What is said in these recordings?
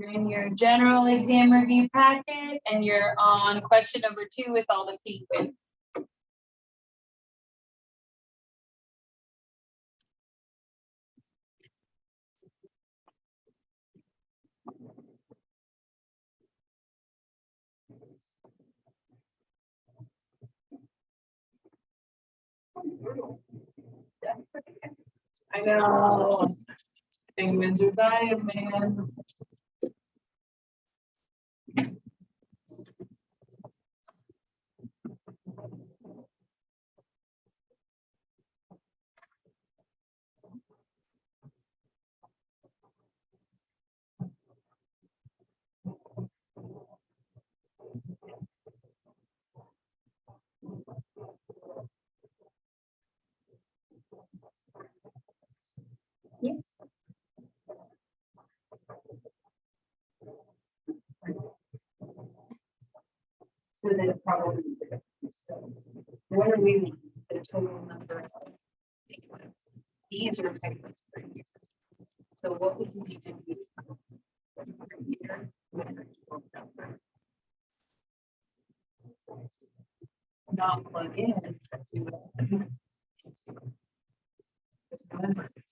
You're in your general exam review packet and you're on question number 2 with all the penguins. I know. Penguins are dying, man. Yes. So then probably, so what are we, the total number of penguins? These are penguins per year. So what would you need to do per year? Not plug in, but do it.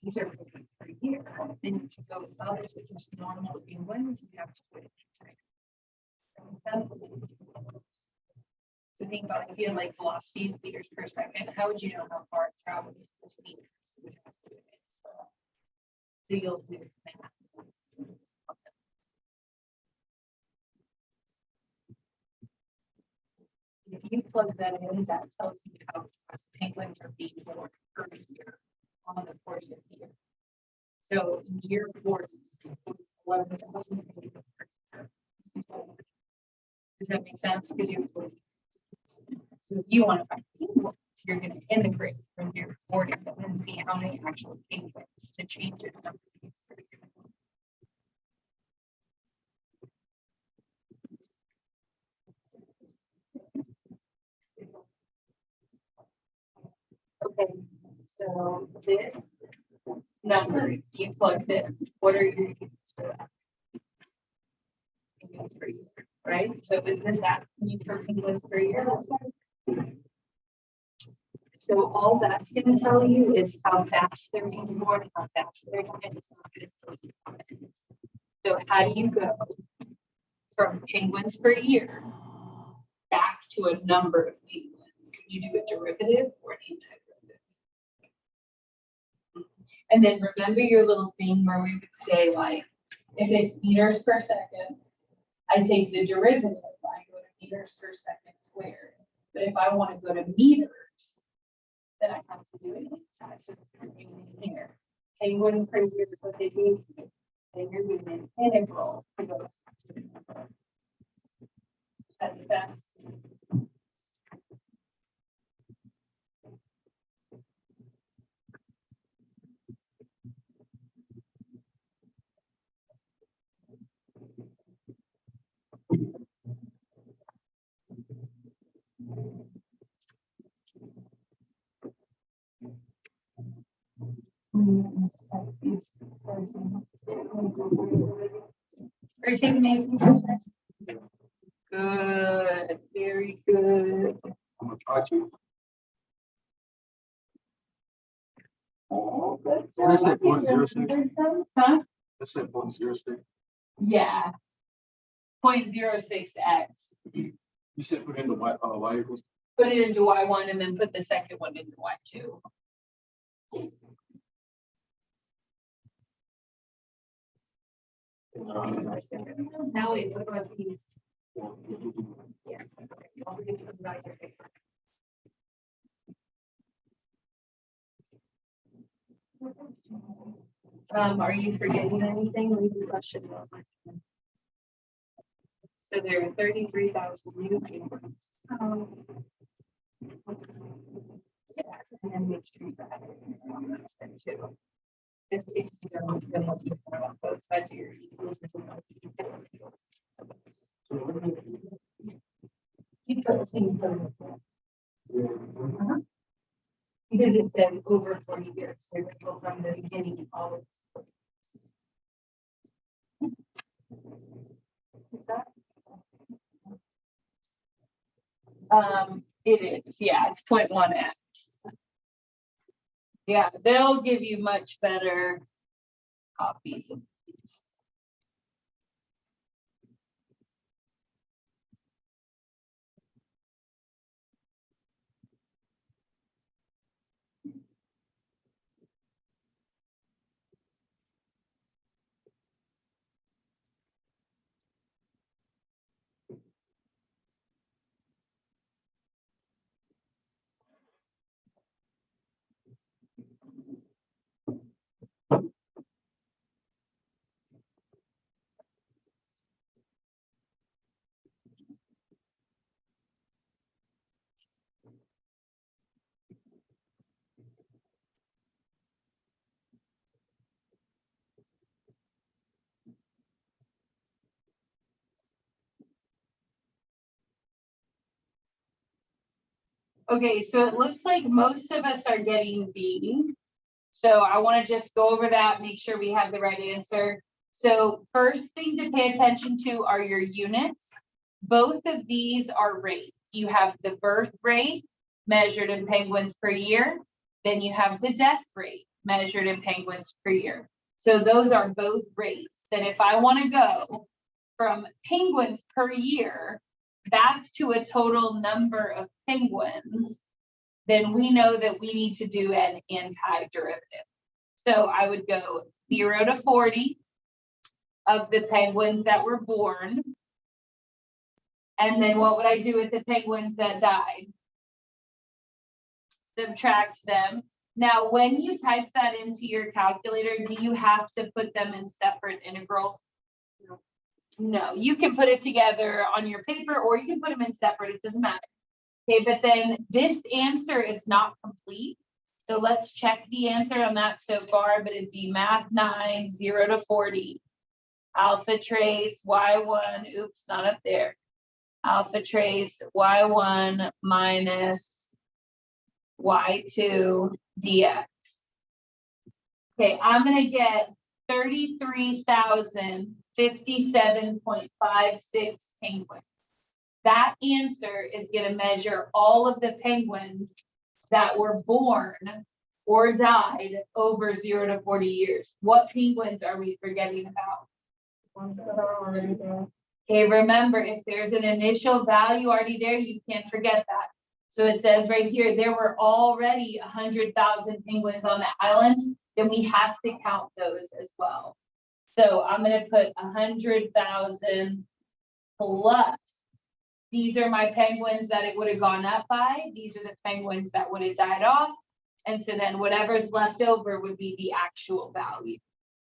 These are penguins per year. Then to go with others, which is normal penguins, you have to put it in. So think about if you had like velocities meters per second, how would you know how far it's traveling in those meters? So you'll do math. If you plug that in, that tells you how fast penguins are being born per year on the 40th year. So in year 40, it was 11,000 penguins per year. Does that make sense? Because you so if you want to find penguins, you're going to integrate from year 40 and see how many actual penguins to change it. Okay, so this number you plugged in, what are your units for that? Penguins per year, right? So is this that unique for penguins per year? So all that's going to tell you is how fast they're being born, how fast they're dying. It's not going to tell you how many. So how do you go from penguins per year back to a number of penguins? Can you do a derivative or an antiderivative? And then remember your little thing where we would say, like, if it's meters per second, I take the derivative, I go to meters per second squared. But if I want to go to meters, then I have to do it inside. So it's going to be in here. Penguins per year is what they do. And you're doing an integral to go to the number. Does that make sense? Are you taking anything? Good, very good. I'm gonna try to. Oh, good. Let's say 0.06. Huh? Let's say 0.06. Yeah. 0.06x. You said put in the y equals. Put it into y1 and then put the second one into y2. Now wait, what about these? Yeah. Are you forgetting anything? Read the question. So there are 33,000 new penguins. Yeah, and then make sure you got it on that side too. Just if you don't know about both sides of your equals, there's no equals. You put the same code. Because it says over 40 years, so you're from the beginning all of It is, yeah, it's 0.1x. Yeah, they'll give you much better copies of these. Okay, so it looks like most of us are getting B. So I want to just go over that, make sure we have the right answer. So first thing to pay attention to are your units. Both of these are rates. You have the birth rate measured in penguins per year. Then you have the death rate measured in penguins per year. So those are both rates. And if I want to go from penguins per year back to a total number of penguins, then we know that we need to do an antiderivative. So I would go 0 to 40 of the penguins that were born. And then what would I do with the penguins that died? Subtract them. Now, when you type that into your calculator, do you have to put them in separate integrals? No, you can put it together on your paper or you can put them in separate, it doesn't matter. Okay, but then this answer is not complete. So let's check the answer on that so far, but it'd be math 9, 0 to 40. Alpha trace y1, oops, not up there. Alpha trace y1 minus y2 dx. Okay, I'm gonna get 33,057.56 penguins. That answer is going to measure all of the penguins that were born or died over 0 to 40 years. What penguins are we forgetting about? Ones that are already there. Okay, remember, if there's an initial value already there, you can't forget that. So it says right here, there were already 100,000 penguins on the island, then we have to count those as well. So I'm going to put 100,000 plus. These are my penguins that it would have gone up by. These are the penguins that would have died off. And so then whatever's left over would be the actual value.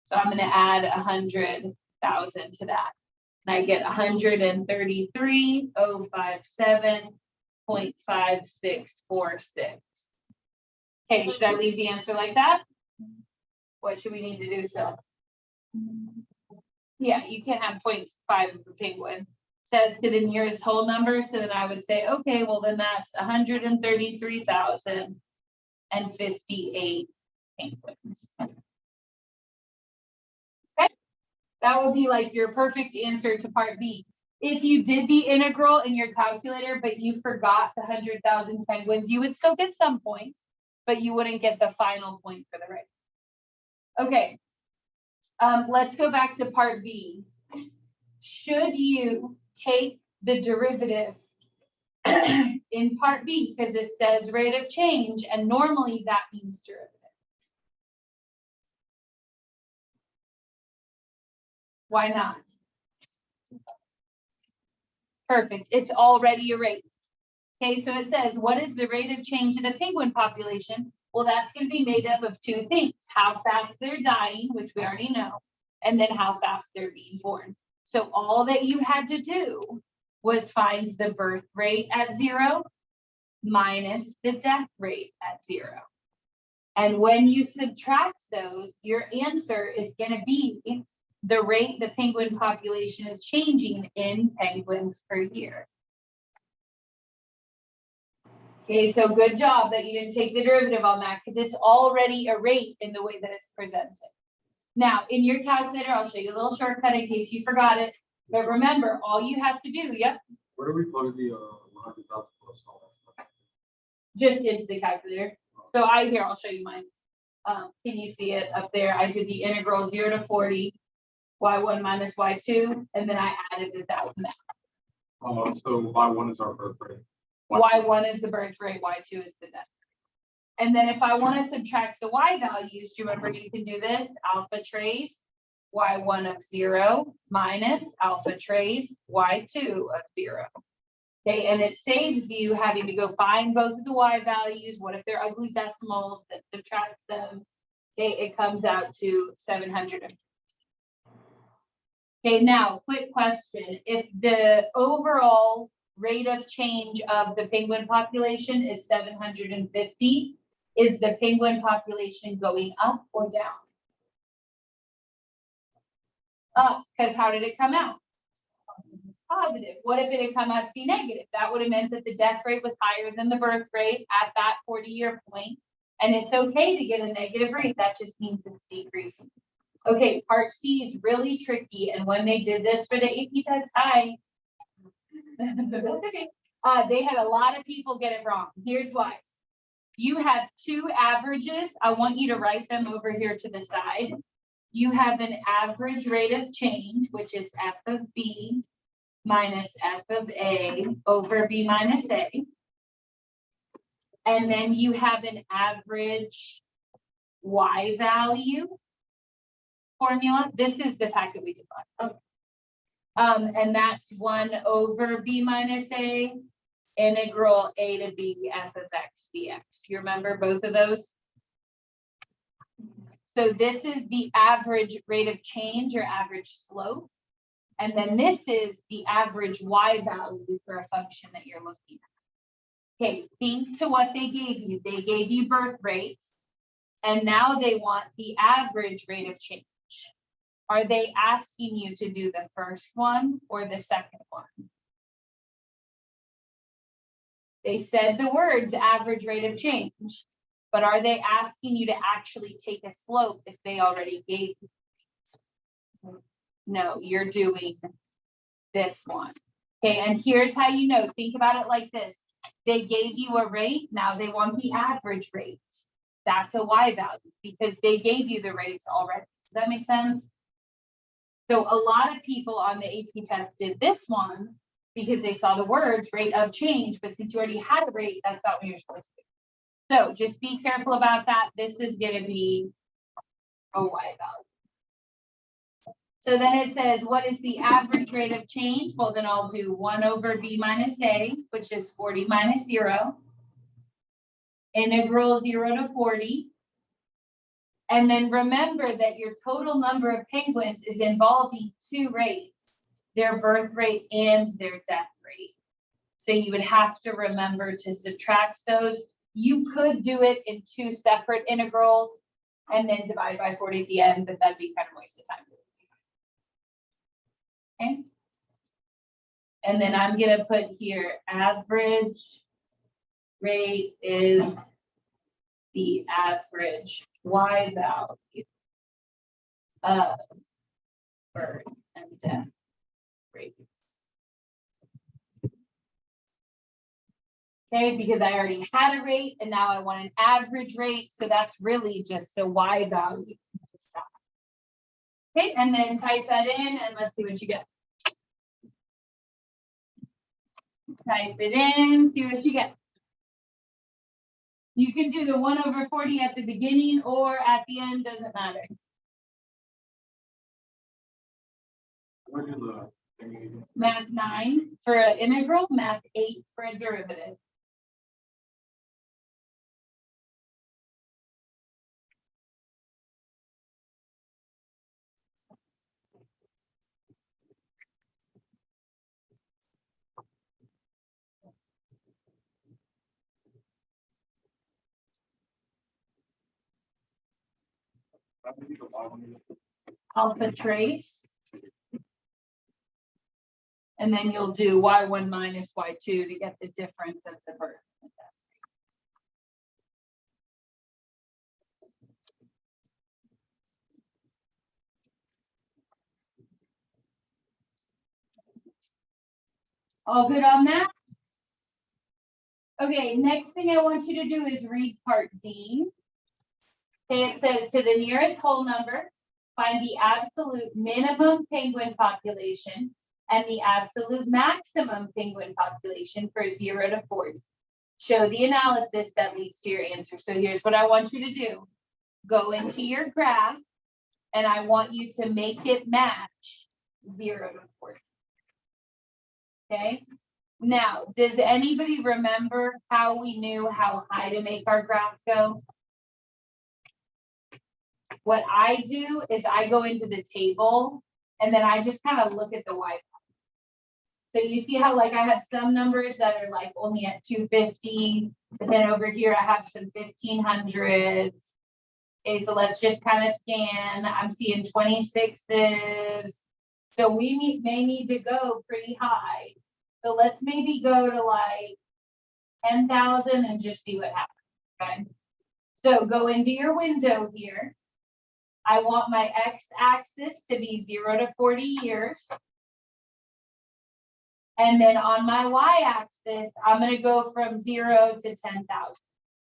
So I'm going to add 100,000 to that. And I get 133,057.5646. Okay, should I leave the answer like that? What should we need to do still? Yeah, you can't have 0.5 of a penguin. Says to the nearest whole number, so then I would say, okay, well then that's 133,058 penguins. Okay, that would be like your perfect answer to part B. If you did the integral in your calculator, but you forgot the 100,000 penguins, you would still get some points, but you wouldn't get the final point for the right. Okay, let's go back to part B. Should you take the derivative in part B, because it says rate of change, and normally that means derivative. Why not? Perfect, it's already a rate. Okay, so it says, what is the rate of change in the penguin population? Well, that's going to be made up of two things, how fast they're dying, which we already know, and then how fast they're being born. So all that you had to do was find the birth rate at 0 minus the death rate at 0. And when you subtract those, your answer is going to be the rate the penguin population is changing in penguins per year. Okay, so good job that you didn't take the derivative on that because it's already a rate in the way that it's presented. Now, in your calculator, I'll show you a little shortcut in case you forgot it. But remember, all you have to do, yep. Where do we plug the 100,000 plus? just into the calculator. So I'll show you mine. Can you see it up there? I did the integral 0 to 40, y1 minus y2, and then I added the 1,000. So Y1 is our birth rate. Y1 is the birth rate, y2 is the death rate. And then if I want to subtract the y values, do you remember you can do this? Alpha trace y1 of 0 minus alpha trace y2 of 0. Okay, and it saves you having to go find both of the y values. What if they're ugly decimals, that subtract them? Okay, it comes out to 700. Okay, now, quick question. If the overall rate of change of the penguin population is 750, is the penguin population going up or down? Up, because how did it come out? Positive. What if it had come out to be negative? That would have meant that the death rate was higher than the birth rate at that 40-year point. And it's okay to get a negative rate. That just means it's decreasing. Okay, part C is really tricky. And when they did this for the AP test, they had a lot of people get it wrong. Here's why. You have two averages. I want you to write them over here to the side. You have an average rate of change, which is F of B minus F of A over B minus A. And then you have an average Y value formula. This is the fact that we did. Okay. And that's 1 over B minus A integral A to B F of X dx. You remember both of those? So this is the average rate of change or average slope. And then this is the average Y value for a function that you're looking at. Okay, think to what they gave you. They gave you birth rates, and now they want the average rate of change. Are they asking you to do the first one or the second one? They said the words average rate of change, but are they asking you to actually take a slope if they already gave you? No, you're doing this one. Okay, and here's how you know. Think about it like this. They gave you a rate, now they want the average rate. That's a Y value because they gave you the rates already. Does that make sense? So a lot of people on the AP test did this one because they saw the words rate of change, but since you already had a rate, that's not what you're supposed to do. So just be careful about that. This is going to be a Y value. So then it says, what is the average rate of change? Well, then I'll do 1 over B minus A, which is 40 minus 0. Integral 0 to 40. And then remember that your total number of penguins is involving two rates, their birth rate and their death rate. So you would have to remember to subtract those. You could do it in two separate integrals and then divide by 40 at the end, but that'd be kind of a waste of time. Okay. And then I'm going to put here average rate is the average Y value of birth and death rates. Okay, because I already had a rate and now I want an average rate. So that's really just a Y value to stop. Okay, and then type that in and let's see what you get. Type it in, see what you get. You can do the 1 over 40 at the beginning or at the end, doesn't matter. Where did the thing? Math 9 for an integral, math 8 for a derivative. Alpha trace. And then you'll do Y1 minus Y2 to get the difference of the birth. All good on that? Okay, next thing I want you to do is read part D. Okay, it says to the nearest whole number, find the absolute minimum penguin population and the absolute maximum penguin population for 0 to 40. Show the analysis that leads to your answer. So here's what I want you to do. Go into your graph and I want you to make it match 0 to 40. Okay. Now, does anybody remember how we knew how high to make our graph go? What I do is I go into the table and then I just kind of look at the y. So you see how like I have some numbers that are like only at 250, but then over here I have some 1500s. Okay, so let's just kind of scan. I'm seeing 26s. So we may need to go pretty high. So let's maybe go to like 10,000 and just see what happens. Okay. So go into your window here. I want my x-axis to be 0 to 40 years. And then on my y-axis, I'm going to go from 0 to 10,000,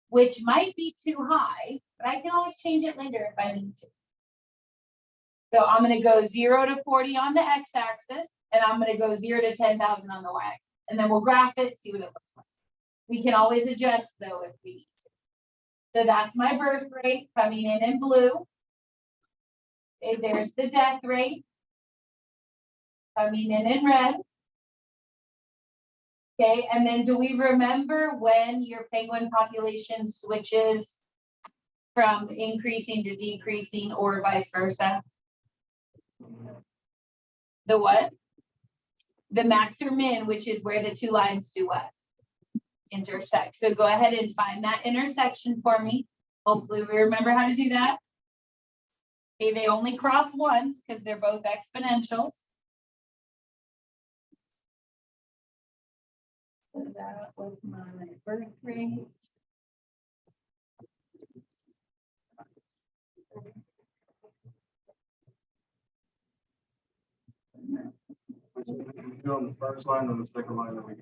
which might be too high, but I can always change it later if I need to. So I'm going to go 0 to 40 on the x-axis, and I'm going to go 0 to 10,000 on the y-axis. And then we'll graph it, see what it looks like. We can always adjust, though, if we need to. So that's my birth rate coming in blue. Okay, there's the death rate coming in red. Okay, and then do we remember when your penguin population switches from increasing to decreasing or vice versa? The what? The max or min, which is where the two lines do what? Intersect. So go ahead and find that intersection for me. Hopefully we remember how to do that. Okay, they only cross once because they're both exponentials. So that was my birth rate. On the first line or the second line that we.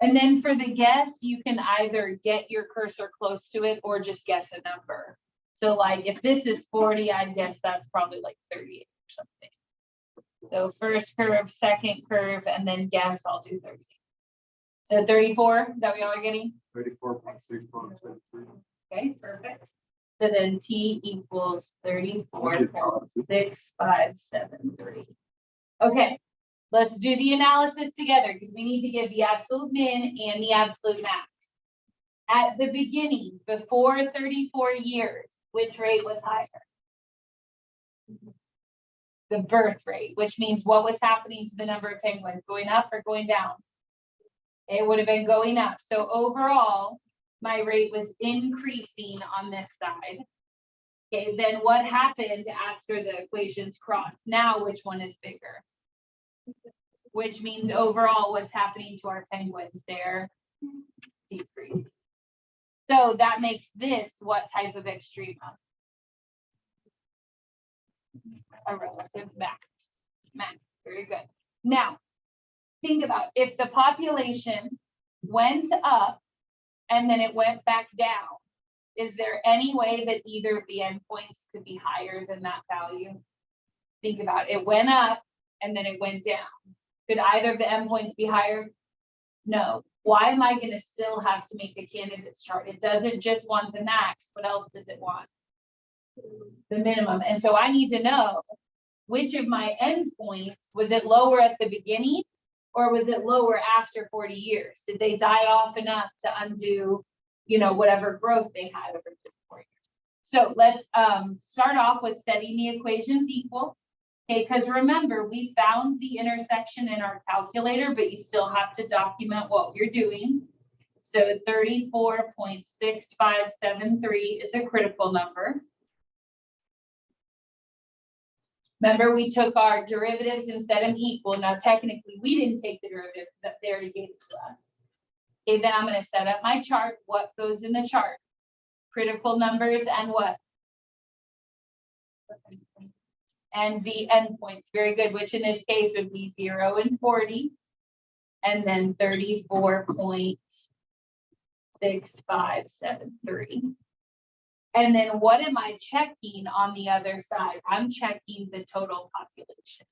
And then for the guess, you can either get your cursor close to it or just guess a number. So like if this is 40, I'd guess that's probably like 38 or something. So first curve, second curve, and then guess I'll do 38. So 34, is that what y'all are getting? 34.6. Okay, perfect. So then T equals 34.6573. Okay, let's do the analysis together because we need to get the absolute min and the absolute max. At the beginning, before 34 years, which rate was higher? The birth rate, which means what was happening to the number of penguins, going up or going down? It would have been going up. So overall, my rate was increasing on this side. Okay, then what happened after the equations crossed? Now, which one is bigger? Which means overall, what's happening to our penguins? They're decreasing. So that makes this what type of extrema? A relative max. Max, very good. Now, think about if the population went up and then it went back down, is there any way that either of the endpoints could be higher than that value? Think about it. It went up and then it went down. Could either of the endpoints be higher? No. Why am I going to still have to make a candidates chart? It doesn't just want the max. What else does it want? The minimum. And so I need to know which of my endpoints, was it lower at the beginning or was it lower after 40 years? Did they die off enough to undo, you know, whatever growth they had over 4 years? So let's start off with setting the equations equal. Okay, because remember, we found the intersection in our calculator, but you still have to document what you're doing. So 34.6573 is a critical number. Remember, we took our derivatives and set them equal. Now, technically, we didn't take the derivatives that they already gave it to us. Okay, then I'm going to set up my chart. What goes in the chart? Critical numbers and what? And the endpoints. Very good, which in this case would be 0 and 40. And then 34.6573. 6,573. And then what am I checking on the other side? I'm checking the total population.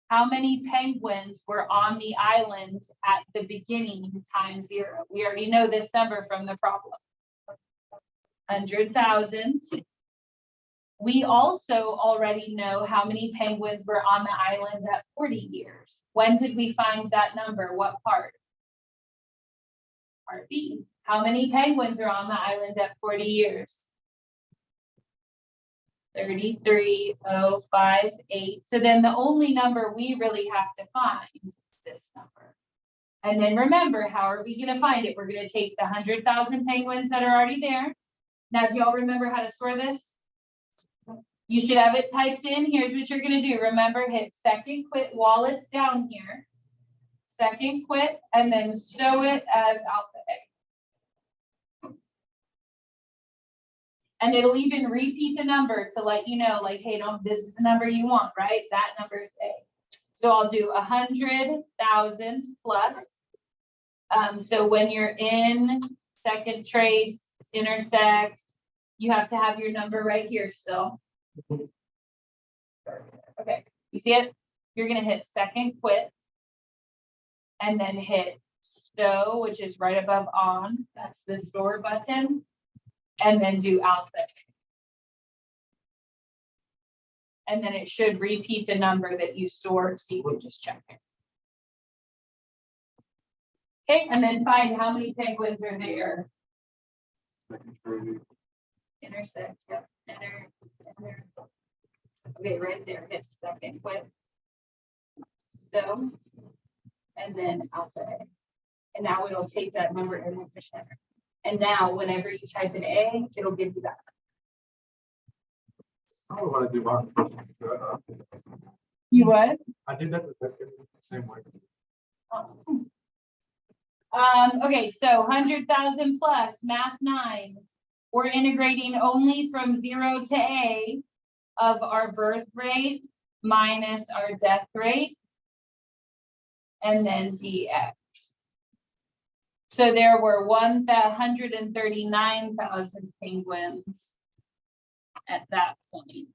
How many penguins were on the island at the beginning times 0? We already know this number from the problem. 100,000. We also already know how many penguins were on the island at 40 years. When did we find that number? What part? Part B. How many penguins are on the island at 40 years? 33,058. So then the only number we really have to find is this number. And then remember, how are we going to find it? We're going to take the 100,000 penguins that are already there. Now, do y'all remember how to store this? You should have it typed in. Here's what you're going to do. Remember, hit second quit while it's down here. Second quit, and then show it as alpha A. And it'll even repeat the number to let you know, like, hey, no, this is the number you want, right? That number is A. So I'll do 100,000 plus. So when you're in second trace, intersect, you have to have your number right here still. Okay, you see it? You're gonna hit second quit. And then hit stow, which is right above on. That's the store button. And then do alpha. And then it should repeat the number that you stored, so you can just check it. Okay, and then find how many penguins are there. Intersect, yep, enter. Okay, right there, hit second quit. So, and then alpha A. And now it'll take that number and we'll push enter. And now whenever you type in A, it'll give you that. I don't want to do one. You what? I did that the same way. Okay, so 100,000 plus math 9. We're integrating only from 0 to A of our birth rate minus our death rate. And then dx. So there were 139,000 penguins at that point.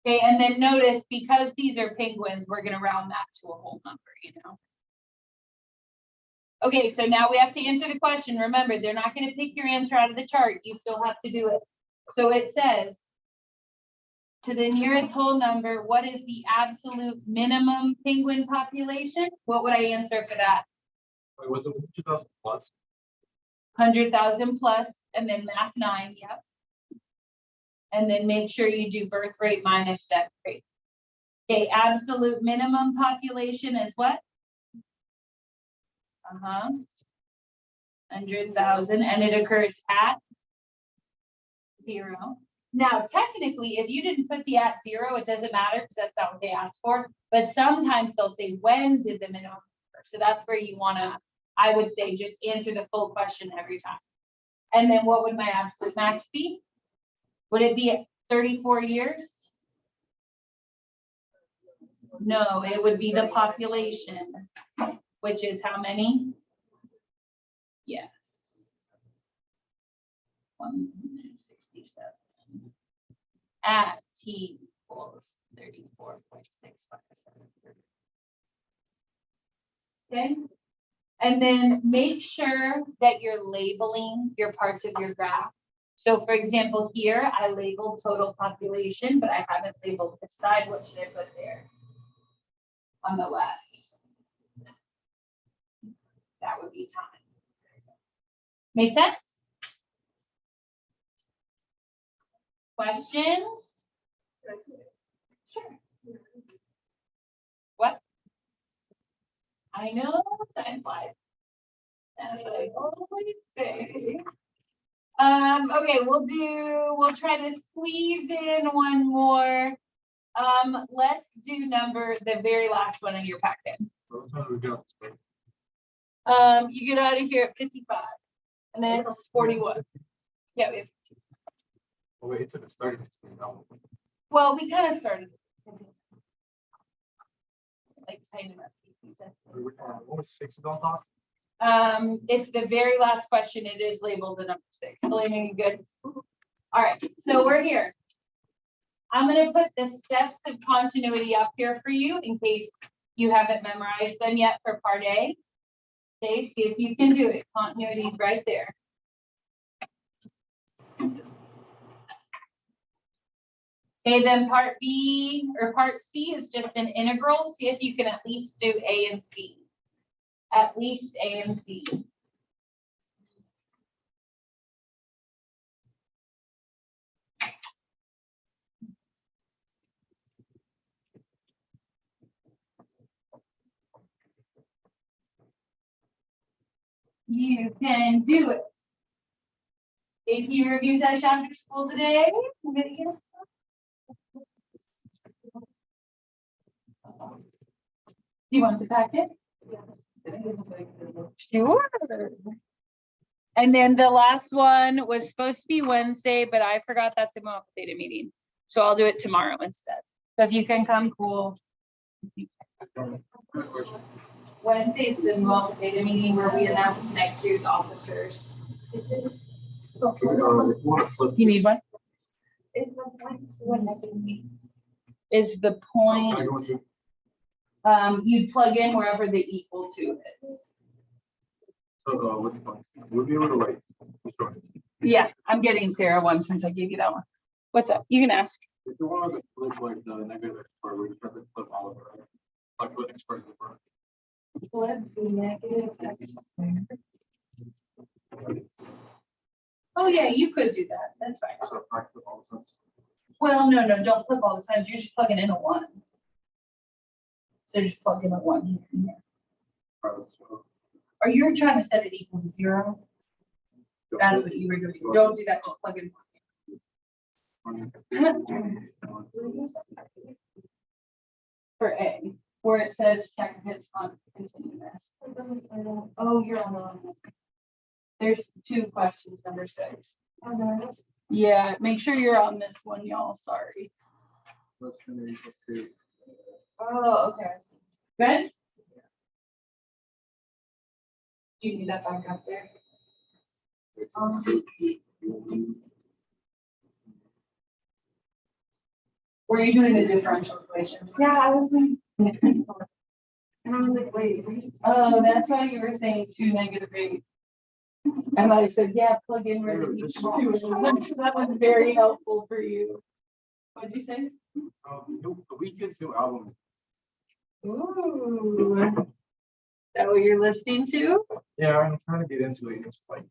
Okay, and then notice, because these are penguins, we're going to round that to a whole number, you know. Okay, so now we have to answer the question. Remember, they're not going to pick your answer out of the chart. You still have to do it. So it says, to the nearest whole number, what is the absolute minimum penguin population? What would I answer for that? Wait, was it 2,000 plus? 100,000 plus, and then math 9, yep. And then make sure you do birth rate minus death rate. Okay, absolute minimum population is what? 100,000, and it occurs at 0. Now, technically, if you didn't put the at 0, it doesn't matter because that's not what they asked for. But sometimes they'll say, when did the minimum occur? So that's where you want to, I would say, just answer the full question every time. And then what would my absolute max be? Would it be at 34 years? No, it would be the population, which is how many? Yes. 167 at T equals 34.657. Okay. And then make sure that you're labeling your parts of your graph. So for example, here I labeled total population, but I haven't labeled this side. What should I put there? On the left. That would be time. Make sense? Questions? Sure. What? I know, time flies. That's what I always say. Okay, we'll try to squeeze in one more. Let's do the very last one in your packet. What time do we go? You get out of here at 55, and then it's 41. Yeah, we have. Oh, wait, it took us 30 minutes. Well, we kind of started. Like tying them up. What was 6 on top? It's the very last question. It is labeled the number 6. Believing you good. All right, so we're here. I'm gonna put the steps of continuity up here for you in case you haven't memorized them yet for part A. Okay, see if you can do it. Continuity is right there. Okay, then part B or part C is just an integral. See if you can at least do A and C. At least A and C. You can do it. AP reviews at after school today. I'm gonna get Do you want the packet? Sure. And then the last one was supposed to be Wednesday, but I forgot that's a Moab data meeting. So I'll do it tomorrow instead. So if you can come, cool. Wednesday is the Moab data meeting where we announce next year's officers. You need one? Is the point? You'd plug in wherever the equal to is. So, we'll be able to write. Yeah, I'm getting Sarah one since I gave you that one. What's up? You can ask. If you want to flip like the negative x squared, we just have to flip all of it, right? Like put x squared in the front. Flip the negative x squared. Oh, yeah, you could do that. That's fine. So I flip all the sense. Well, no, don't flip all the signs. You're just plugging in a 1. So just plug in a 1 here and here. Are you trying to set it equal to 0? That's what you were doing. Don't do that. Just plug in 1. For A, where it says check if it's on continuous. Oh, you're on the line. There's 2 questions, number 6. Yeah, make sure you're on this one, y'all. Sorry. Oh, okay. Good? Do you need that back up there? Were you doing the differential equations? Yeah, I was like, and I was like, wait. Oh, that's why you were saying 2 negative 8. And I said, yeah, plug in where the equal to is. That was very helpful for you. What'd you say? The Weeknd's new album. Ooh. Is that what you're listening to? Yeah, I'm trying to get into it. It's like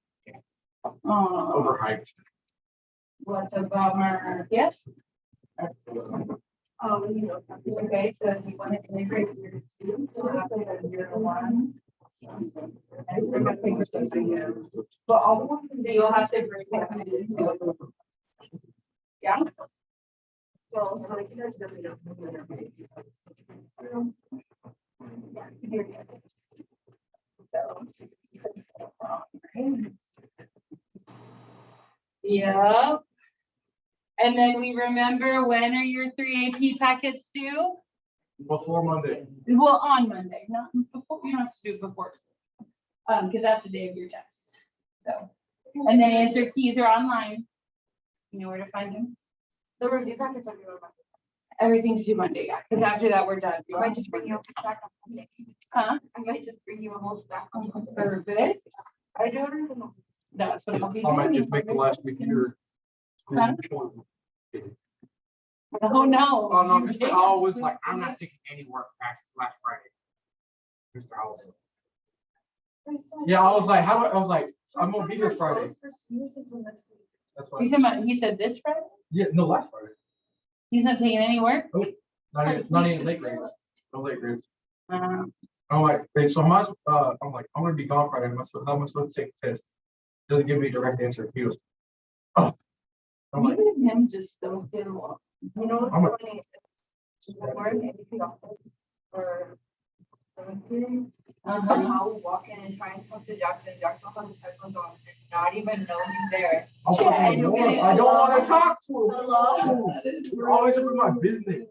Oh, overhyped. what's a bummer? Yes. Oh, Okay, so if you want to integrate your 2, so have to go 0 to 1. but all the ones So you'll have to break it into. Yeah. so like you guys definitely don't. So. Yeah. And then we remember, when are your 3 AP packets due? Before Monday. Well, on Monday, not before. You don't have to do it before. Because that's the day of your test. So, and then answer keys are online. You know where to find them. The review packets are due on Monday. Everything's due Monday, yeah. Because after that, we're done. I might just bring you a stack on Monday. Huh? I might just bring you a whole stack on Monday. Perfect. I do everything. That's what I'll be I might doing. just make the last week here. Huh? Oh, no. Oh, no, Mr. Howell was like, I'm not taking any work past last Friday. Mr. Howell said. Yeah, I was like, I'm gonna be here Friday. That's why. You talking about, he said this Friday? Yeah, no, last Friday. He's not taking any work? Not even late grades. No late grades. Uh, I'm like, wait, so I'm gonna be gone Friday. How am I supposed to take the test? Doesn't give me a direct answer. He goes, oh. I'm like, you and him just don't get along. You know I'm a- what's funny? I work in the office for 7th grade. Somehow walk in and try and talk to Jackson. Jackson will have his headphones on and not even know he's there. I don't want to talk to him. Hello? You're always up in my business.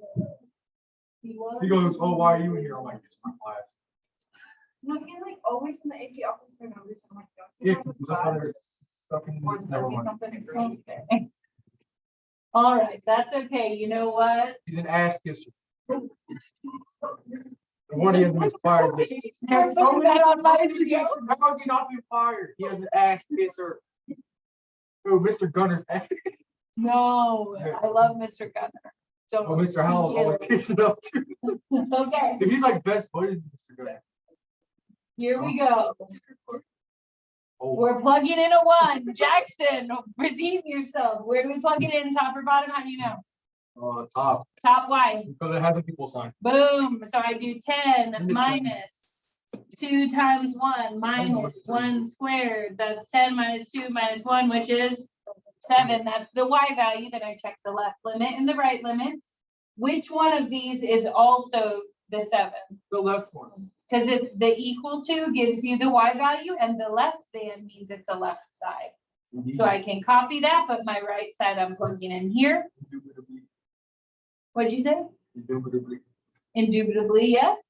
He goes, oh, why are you in here? I'm like, it's my class. No, he's like always in the AP office for no reason. I'm like, don't Yeah, you have 'cause a he's class? up there sucking, Or it's never gonna be mind. something great. Okay. All right, that's okay. You know what? He's an ass kisser. The one he hasn't been fired. You're putting that on my video. How has he not been fired? He has an ass kisser. Oh, Mr. Gunner's ass. No, I love Mr. Gunner. So. Oh, Mr. Howell's always kissing up too. Okay, Dude, he's like best buddies with Mr. Gunner. here we go. Oh, We're plugging in a 1. Jackson, redeem yourself. Where do we plug it in? Top or bottom? How do you know? top. Top Y. Because it has an equal sign. Boom. So I do 10 And it's minus 2 times 1 minus 1 squared. That's 10 minus 2 minus 1, which is 7. That's the Y value. Then I check the left limit and the right limit. Which one of these is also the 7? The left one. Because it's the equal to gives you the Y value and the less than means it's a left side. So I can copy that, but my right side I'm plugging in here. What'd you say? Indubitably. Indubitably, yes.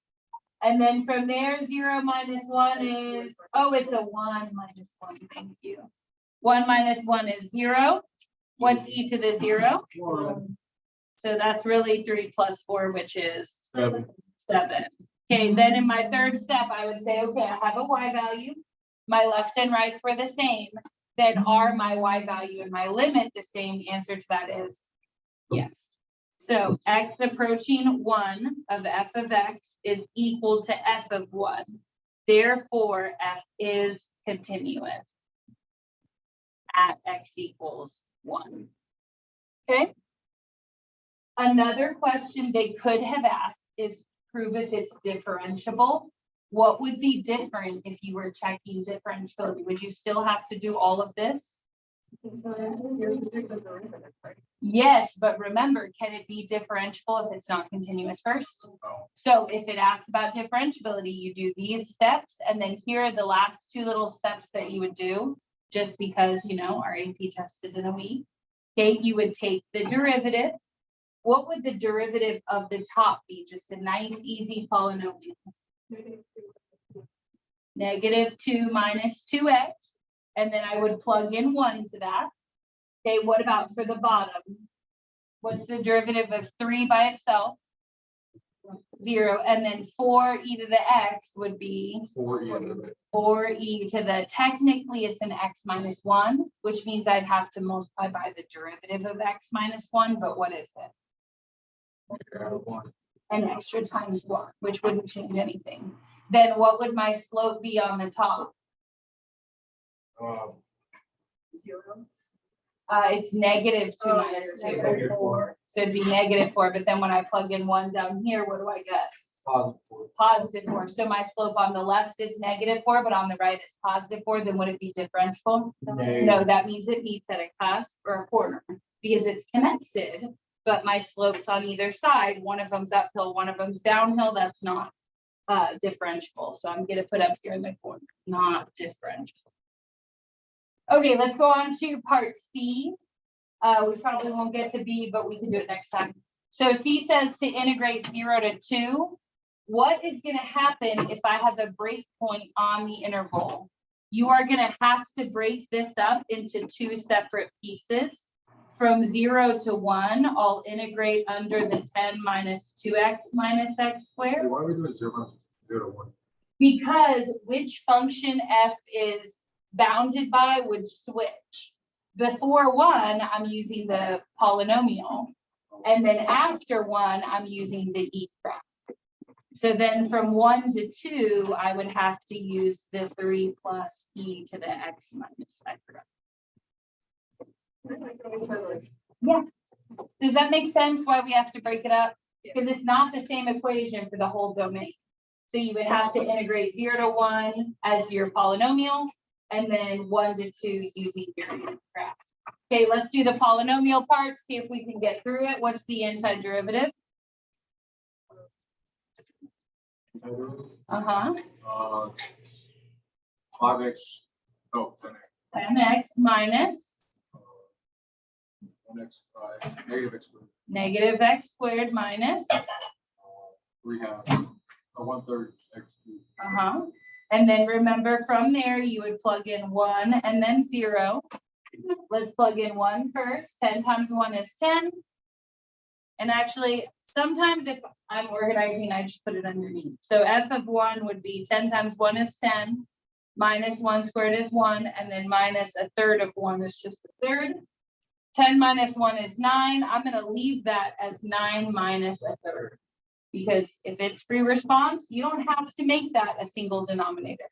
And then from there, 0 minus 1 is, oh, it's a 1 minus 1. Thank you. 1 minus 1 is 0. What's e to the 0? So that's really 3 plus 4, which is 7. 7. Okay, then in my third step, I would say, okay, I have a Y value. My left and rights were the same. Then are my Y value and my limit the same? Answer to that is yes. So x approaching 1 of f of x is equal to f of 1. Therefore, f is continuous at x equals 1. Okay. Another question they could have asked is prove if it's differentiable. What would be different if you were checking differentiability? Would you still have to do all of this? Yes, but remember, can it be differentiable if it's not continuous first? So if it asks about differentiability, you do these steps, and then here are the last 2 little steps that you would do, just because, you know, our AP test is in a week. Okay, you would take the derivative. What would the derivative of the top be? Just a nice, easy polynomial. -2 minus 2x. And then I would plug in 1 to that. Okay, what about for the bottom? What's the derivative of 3 by itself? 0. And then 4e to the x would be 4e to the, technically it's an x minus 1, which means I'd have to multiply by the derivative of x minus 1, but what is it? An extra times 1, which wouldn't change anything. Then what would my slope be on the top? 0. It's -2 minus 2. -4. So it'd be -4, but then when I plug in 1 down here, what do I get? +4. So my slope on the left is -4, but on the right it's +4. Then would it be differentiable? No, that means it meets at a cusp or a corner because it's connected, but my slopes on either side, one of them's uphill, one of them's downhill. That's not differentiable. So I'm going to put up here in the corner, not differentiable. Okay, let's go on to part C. We probably won't get to B, but we can do it next time. So C says to integrate 0 to 2. What is going to happen if I have a break point on the interval? You are going to have to break this up into 2 separate pieces. From 0 to 1, I'll integrate under the 10 minus 2x minus x squared. Why are we doing 0 to 1? Because which function f is bounded by would switch. Before 1, I'm using the polynomial. And then after 1, I'm using the e graph. So then from 1 to 2, I would have to use the 3 plus e to the x minus x. Yeah. Does that make sense why we have to break it up? Because it's not the same equation for the whole domain. So you would have to integrate 0 to 1 as your polynomial, and then 1 to 2 using your graph. Okay, let's do the polynomial part, see if we can get through it. What's the antiderivative? 5x, oh, 10x. 10x minus 1x, negative x squared. negative x squared minus 3 halves, 1/3 x cubed. And then remember from there, you would plug in 1 and then 0. Let's plug in 1 first. 10 times 1 is 10. And actually, sometimes if I'm organizing, I just put it underneath. So f of 1 would be 10 times 1 is 10, minus 1 squared is 1, and then minus a third of 1 is just a third. 10 minus 1 is 9. I'm going to leave that as 9 minus a third. Because if it's free response, you don't have to make that a single denominator.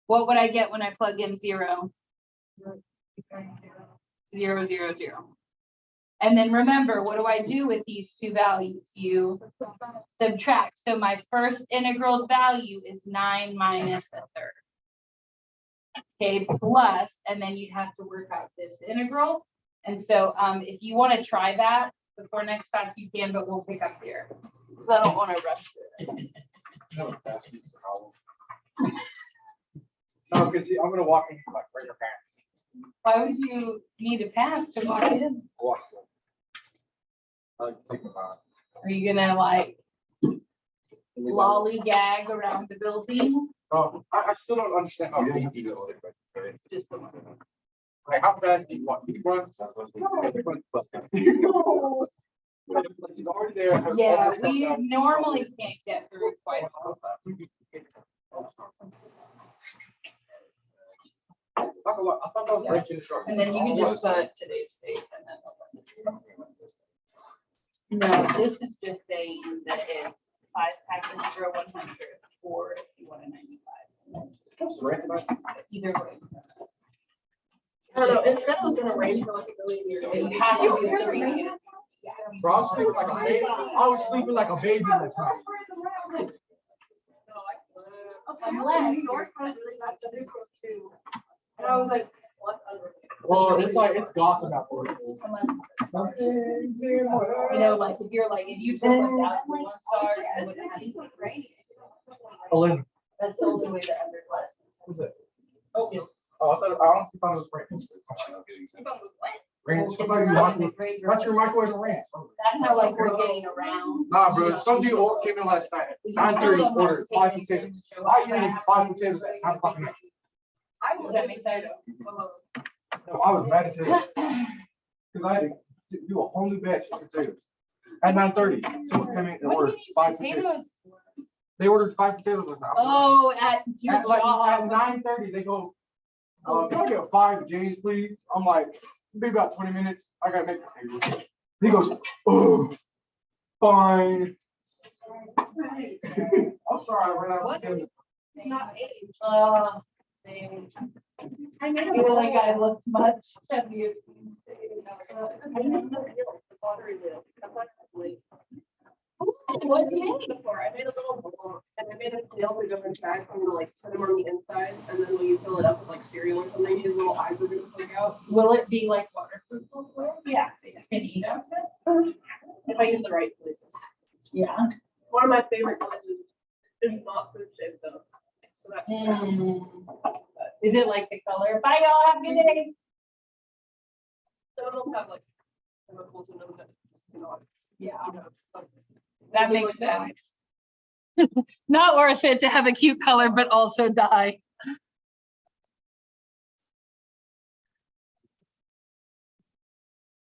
What would I get when I plug in 0? 0, 0, 0. And then remember, what do I do with these two values? You subtract. So my first integral's value is 9 minus a third. Okay, plus, and then you'd have to work out this integral. And so if you want to try that before next class, you can, but we'll pick up here. Because I don't want to rush through it. No, because I'm gonna walk in like bring your parents. Why would you need a pass to walk in? Watch them. I like to take them out. Are you gonna like lollygag around the building? Oh, I still don't understand how you do it. Just the one. Like, how fast do you want? You run? He's already there. Yeah, we normally can't get through quite all. I thought I was breaking the short. And then you can just put today's date and then. No, this is just saying that it's 5 packets for 100, or if you want a 95. Either way. I don't know, it said it was gonna rain for like a million years. It has to be 3. Bro, I was sleeping like a baby. I was sleeping like a baby last night. I'm glad. And I was like, what's under? Well, it's like it's Gotham out there. You know, like if you're like, if you took 1,001 stars, it would have been Olin. That's the only way the under was. Who's that? Oh, Oh, I honestly thought it was ranch. Ranch. That's your microwave and ranch. That's how like we're getting around. Nah, bro. Some dude came in last night. 9:30 ordered 5 potatoes. Why you eating 5 potatoes at 9 o'clock? Does that make sense? No, I was mad as hell. Because I had to do a whole new batch of potatoes. At 9:30, someone came in and What do ordered you need 5 potatoes. They ordered 5 potatoes last night. Oh, at your At like job. 9:30, they go, can I get 5 James, please? I'm like, maybe about 20 minutes. I gotta make potatoes. He goes, oh, fine. I'm sorry, I ran out of potatoes. Not age. I feel like I looked much chubbier. What'd you make? Before, I made a little bowl and I made a snail for different snacks. I'm gonna like put them on the inside and then when you fill it up with like cereal or something, his little eyes are gonna poke out. Will it be like waterproof? Yeah. Can you eat out If I use the right places. Yeah. One of my favorite ones is not food shaped though. So that's Is it like the color? Bye y'all, have a good day. some of them have like chemicals in them that just cannot. Yeah, You know, like, that just makes like sense. Not worth it to have a cute color, but also die.